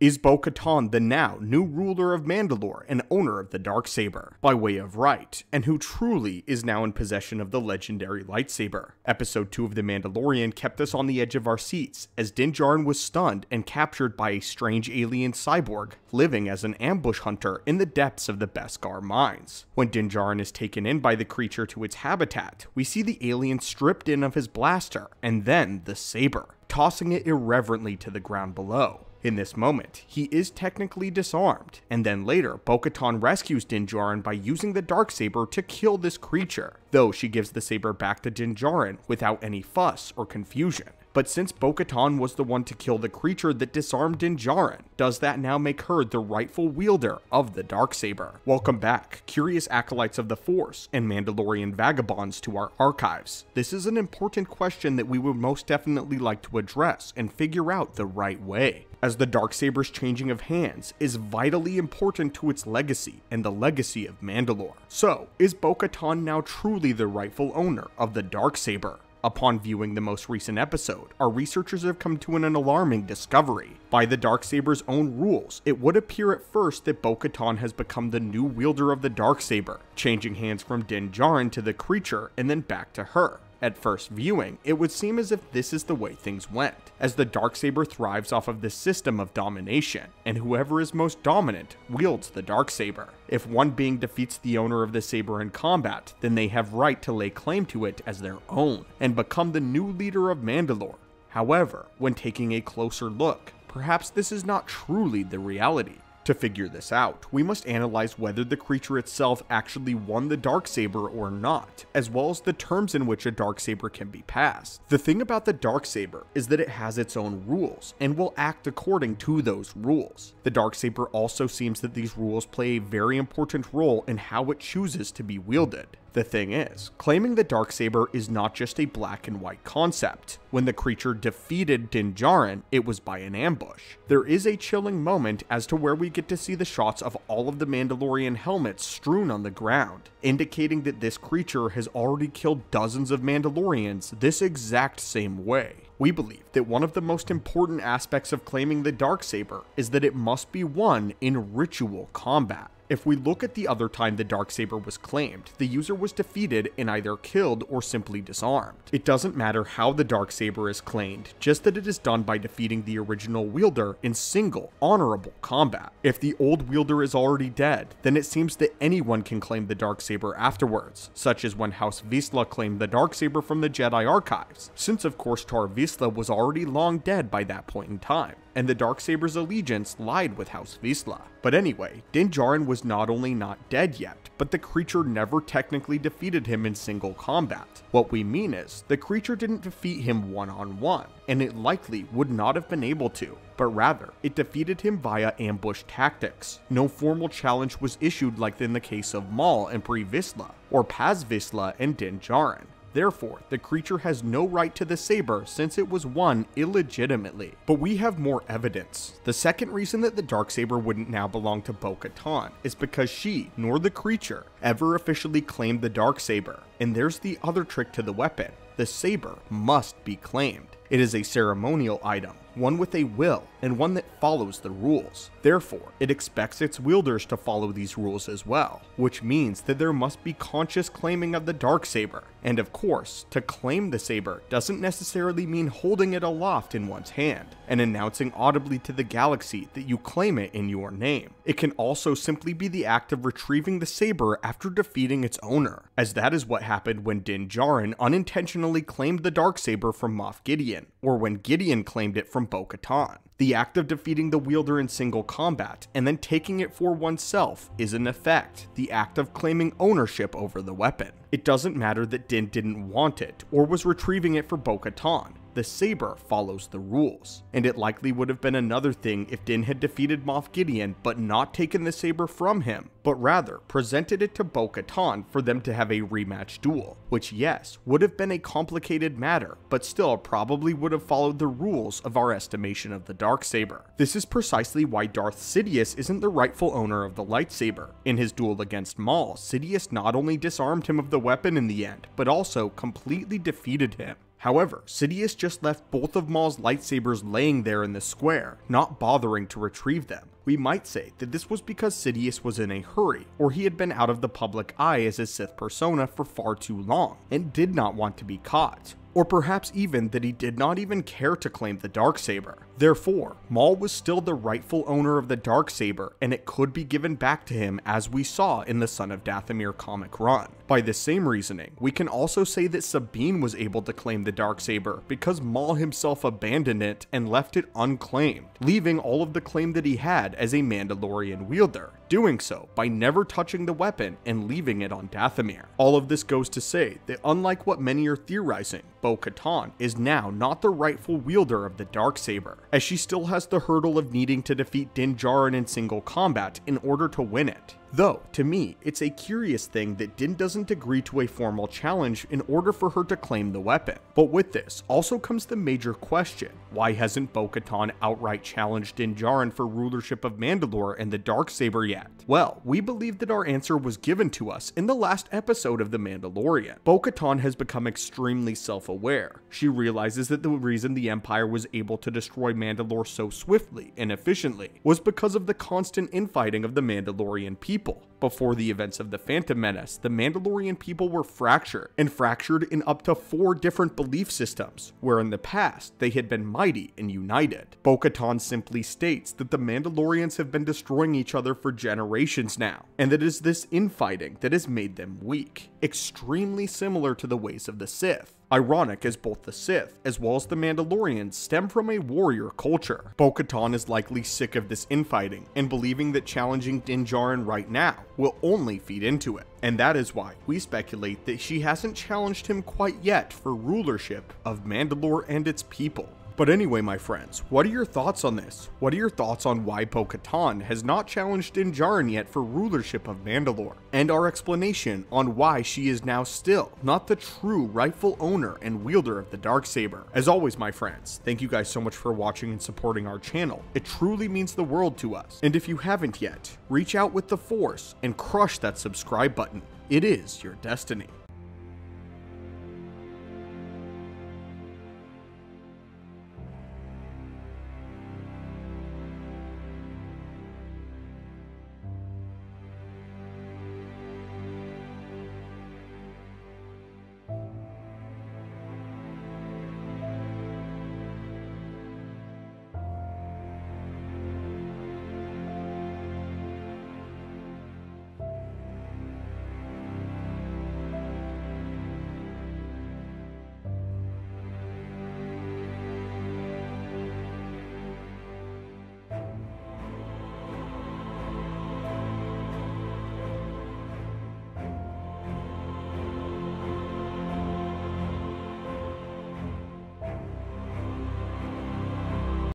Is Bo-Katan the now new ruler of Mandalore and owner of the Darksaber, by way of right, and who truly is now in possession of the legendary lightsaber? Episode 2 of The Mandalorian kept us on the edge of our seats, as Din Djarin was stunned and captured by a strange alien cyborg, living as an ambush hunter in the depths of the Beskar mines. When Din Djarin is taken in by the creature to its habitat, we see the alien stripped in of his blaster, and then the saber, tossing it irreverently to the ground below. In this moment, he is technically disarmed, and then later, Bo-Katan rescues Din Djarin by using the Darksaber to kill this creature, though she gives the saber back to Din Djarin without any fuss or confusion. But since Bo-Katan was the one to kill the creature that disarmed Din Djarin, does that now make her the rightful wielder of the Darksaber? Welcome back, curious acolytes of the Force and Mandalorian vagabonds, to our archives. This is an important question that we would most definitely like to address and figure out the right way, as the Darksaber's changing of hands is vitally important to its legacy and the legacy of Mandalore. So, is Bo-Katan now truly the rightful owner of the Darksaber? Upon viewing the most recent episode, our researchers have come to an alarming discovery. By the Darksaber's own rules, it would appear at first that Bo-Katan has become the new wielder of the Darksaber, changing hands from Din Djarin to the creature and then back to her. At first viewing, it would seem as if this is the way things went, as the Darksaber thrives off of this system of domination, and whoever is most dominant wields the Darksaber. If one being defeats the owner of the saber in combat, then they have right to lay claim to it as their own, and become the new leader of Mandalore. However, when taking a closer look, perhaps this is not truly the reality. To figure this out, we must analyze whether the creature itself actually won the Darksaber or not, as well as the terms in which a Darksaber can be passed. The thing about the Darksaber is that it has its own rules, and will act according to those rules. The Darksaber also seems that these rules play a very important role in how it chooses to be wielded. The thing is, claiming the Darksaber is not just a black and white concept. When the creature defeated Din Djarin, it was by an ambush. There is a chilling moment as to where we get to see the shots of all of the Mandalorian helmets strewn on the ground, indicating that this creature has already killed dozens of Mandalorians this exact same way. We believe that one of the most important aspects of claiming the Darksaber is that it must be won in ritual combat. If we look at the other time the Darksaber was claimed, the user was defeated and either killed or simply disarmed. It doesn't matter how the Darksaber is claimed, just that it is done by defeating the original wielder in single, honorable combat. If the old wielder is already dead, then it seems that anyone can claim the Darksaber afterwards, such as when House Vizsla claimed the Darksaber from the Jedi archives, since of course Tar Vizsla was already long dead by that point in time, and the Darksaber's allegiance lied with House Vizsla. But anyway, Din Djarin was not only not dead yet, but the creature never technically defeated him in single combat. What we mean is, the creature didn't defeat him one-on-one, and it likely would not have been able to, but rather, it defeated him via ambush tactics. No formal challenge was issued like in the case of Maul and Pre Vizsla, or Paz Vizsla and Din Djarin. Therefore, the creature has no right to the saber since it was won illegitimately. But we have more evidence. The second reason that the Darksaber wouldn't now belong to Bo-Katan is because she, nor the creature, ever officially claimed the Darksaber. And there's the other trick to the weapon. The saber must be claimed. It is a ceremonial item, one with a will, and one that follows the rules. Therefore, it expects its wielders to follow these rules as well, which means that there must be conscious claiming of the Darksaber. And of course, to claim the saber doesn't necessarily mean holding it aloft in one's hand and announcing audibly to the galaxy that you claim it in your name. It can also simply be the act of retrieving the saber after defeating its owner, as that is what happened when Din Djarin unintentionally claimed the Darksaber from Moff Gideon, or when Gideon claimed it from Bo-Katan. The act of defeating the wielder in single combat and then taking it for oneself is in effect the act of claiming ownership over the weapon. It doesn't matter that Din didn't want it or was retrieving it for Bo-Katan. The saber follows the rules, and it likely would have been another thing if Din had defeated Moff Gideon but not taken the saber from him, but rather presented it to Bo-Katan for them to have a rematch duel, which yes, would have been a complicated matter, but still probably would have followed the rules of our estimation of the Darksaber. This is precisely why Darth Sidious isn't the rightful owner of the lightsaber. In his duel against Maul, Sidious not only disarmed him of the weapon in the end, but also completely defeated him. However, Sidious just left both of Maul's lightsabers laying there in the square, not bothering to retrieve them. We might say that this was because Sidious was in a hurry, or he had been out of the public eye as a Sith persona for far too long, and did not want to be caught. Or perhaps even that he did not even care to claim the Darksaber. Therefore, Maul was still the rightful owner of the Darksaber, and it could be given back to him as we saw in the Son of Dathomir comic run. By the same reasoning, we can also say that Sabine was able to claim the Darksaber because Maul himself abandoned it and left it unclaimed, leaving all of the claim that he had as a Mandalorian wielder, doing so by never touching the weapon and leaving it on Dathomir. All of this goes to say that unlike what many are theorizing, Bo-Katan is now not the rightful wielder of the Darksaber, as she still has the hurdle of needing to defeat Din Djarin in single combat in order to win it. Though, to me, it's a curious thing that Din doesn't agree to a formal challenge in order for her to claim the weapon. But with this also comes the major question: why hasn't Bo-Katan outright challenged Din Djarin for rulership of Mandalore and the Darksaber yet? Well, we believe that our answer was given to us in the last episode of The Mandalorian. Bo-Katan has become extremely self-aware. She realizes that the reason the Empire was able to destroy Mandalore so swiftly and efficiently was because of the constant infighting of the Mandalorian people. Before the events of the Phantom Menace, the Mandalorian people were fractured in up to 4 different belief systems, where in the past they had been mighty and united. Bo-Katan simply states that the Mandalorians have been destroying each other for generations now, and that it is this infighting that has made them weak, extremely similar to the ways of the Sith. Ironic as both the Sith as well as the Mandalorians stem from a warrior culture. Bo-Katan is likely sick of this infighting and believing that challenging Din Djarin right now will only feed into it. And that is why we speculate that she hasn't challenged him quite yet for rulership of Mandalore and its people. But anyway, my friends, what are your thoughts on this? What are your thoughts on why Bo-Katan has not challenged Din Djarin yet for rulership of Mandalore? And our explanation on why she is now still not the true rightful owner and wielder of the Darksaber. As always, my friends, thank you guys so much for watching and supporting our channel. It truly means the world to us. And if you haven't yet, reach out with the Force and crush that subscribe button. It is your destiny.